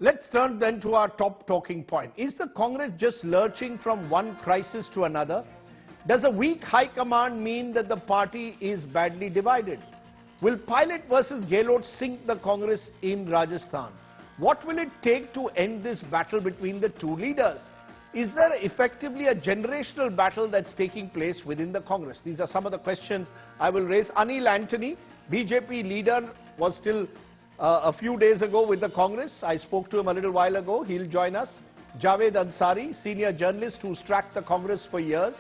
Let's turn then to our top talking point. Is the Congress just lurching from one crisis to another? Does a weak high command mean that the party is badly divided? Will Pilot versus Gehlot sink the Congress in Rajasthan? What will it take to end this battle between the two leaders? Is there effectively a generational battle that's taking place within the Congress? These are some of the questions I will raise. Anil Antony, BJP leader, was still a few days ago with the Congress. I spoke to him a little while ago. He'll join us. Javed Ansari, senior journalist who's tracked the Congress for years.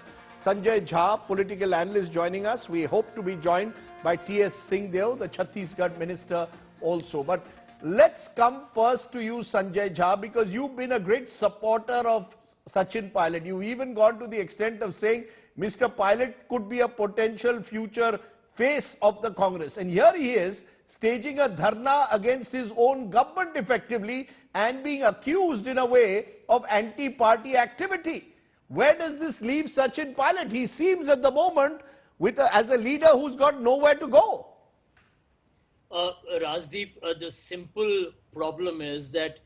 Sanjay Jha, political analyst, joining us. We hope to be joined by T.S. Singhdev, the Chhattisgarh minister also. But let's come first to you, Sanjay Jha, because you've been a great supporter of Sachin Pilot. You've even gone to the extent of saying Mr. Pilot could be a potential future face of the Congress. And here he is, staging a dharna against his own government effectively and being accused in a way of anti-party activity. Where does this leave Sachin Pilot? He seems at the moment as a leader who's got nowhere to go. Rajdeep, the simple problem is that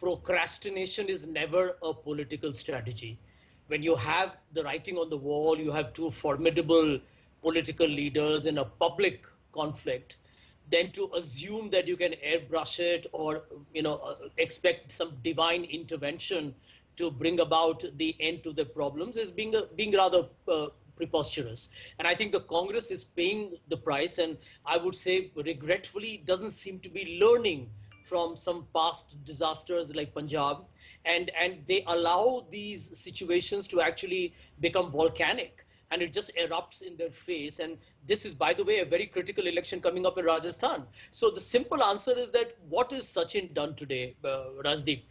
procrastination is never a political strategy. When you have the writing on the wall, you have two formidable political leaders in a public conflict, then to assume that you can airbrush it or expect some divine intervention to bring about the end to the problems is being rather preposterous. And I think the Congress is paying the price, and I would say regretfully doesn't seem to be learning from some past disasters like Punjab, and they allow these situations to actually become volcanic, and it just erupts in their face. And this is, by the way, a very critical election coming up in Rajasthan. So the simple answer is that what is Sachin done today, Rajdeep?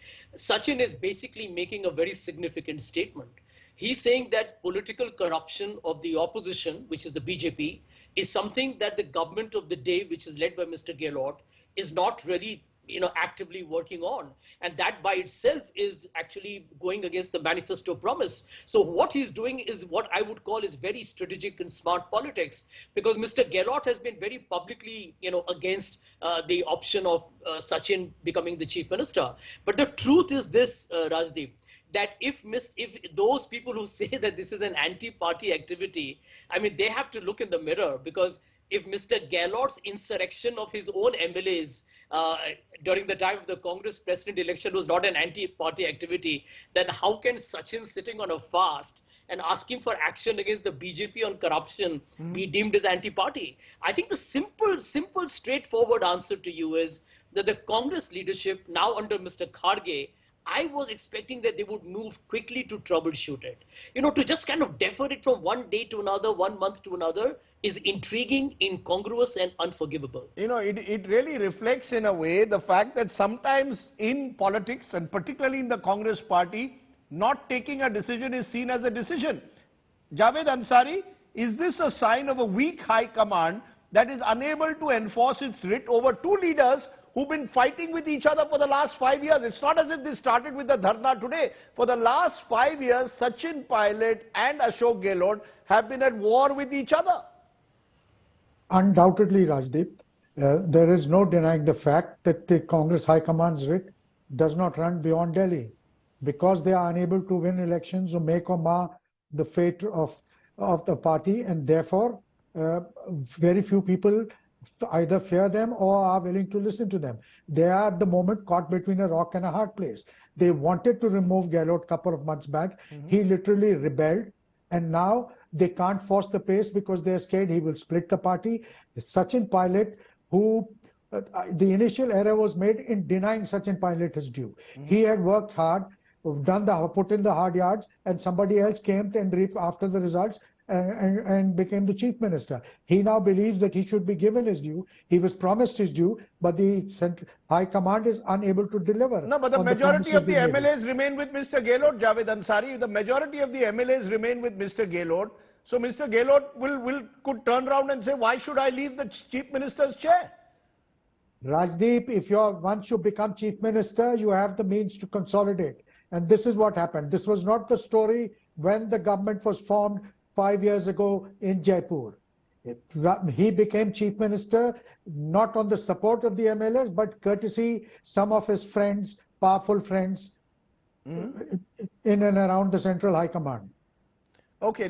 Sachin is basically making a very significant statement. He's saying that political corruption of the opposition, which is the BJP, is something that the government of the day, which is led by Mr. Gehlot, is not really actively working on. And that by itself is actually going against the manifesto promise. So what he's doing is what I would call is very strategic and smart politics, because Mr. Gehlot has been very publicly, against the option of Sachin becoming the chief minister. But the truth is this, Rajdeep, that if those people who say that this is an anti-party activity, I mean, they have to look in the mirror, because if Mr. Gehlot's insurrection of his own MLAs during the time of the Congress president election was not an anti-party activity, then how can Sachin sitting on a fast and asking for action against the BJP on corruption be deemed as anti-party? I think the simple, straightforward answer to you is that the Congress leadership, now under Mr. Kharge, I was expecting that they would move quickly to troubleshoot it. To just kind of defer it from one day to another, 1 month to another, is intriguing, incongruous, and unforgivable. It really reflects in a way the fact that sometimes in politics, and particularly in the Congress party, not taking a decision is seen as a decision. Javed Ansari, is this a sign of a weak high command that is unable to enforce its writ over two leaders who've been fighting with each other for the last 5 years? It's not as if this started with the dharna today. For the last 5 years, Sachin Pilot and Ashok Gehlot have been at war with each other. Undoubtedly, Rajdeep, there is no denying the fact that the Congress High Command's writ does not run beyond Delhi, because they are unable to win elections or make or mar the fate of the party, and therefore very few people either fear them or are willing to listen to them. They are at the moment caught between a rock and a hard place. They wanted to remove Gehlot a couple of months back. He literally rebelled, and now they can't force the pace because they're scared he will split the party. Sachin Pilot, who the initial error was made in denying Sachin Pilot his due. He had worked hard, put in the hard yards, and somebody else came and reaped after the results and became the chief minister. He now believes that he should be given his due. He was promised his due, but the High Command is unable to deliver. No, but the majority of the MLAs remain with Mr. Gehlot, Javed Ansari. The majority of the MLAs remain with Mr. Gehlot. So Mr. Gehlot could turn around and say, why should I leave the chief minister's chair? Rajdeep, once you become chief minister, you have the means to consolidate. And this is what happened. This was not the story when the government was formed 5 years ago in Jaipur. He became chief minister not on the support of the MLAs, but courtesy some of his friends powerful friends in and around the Central High Command. Okay.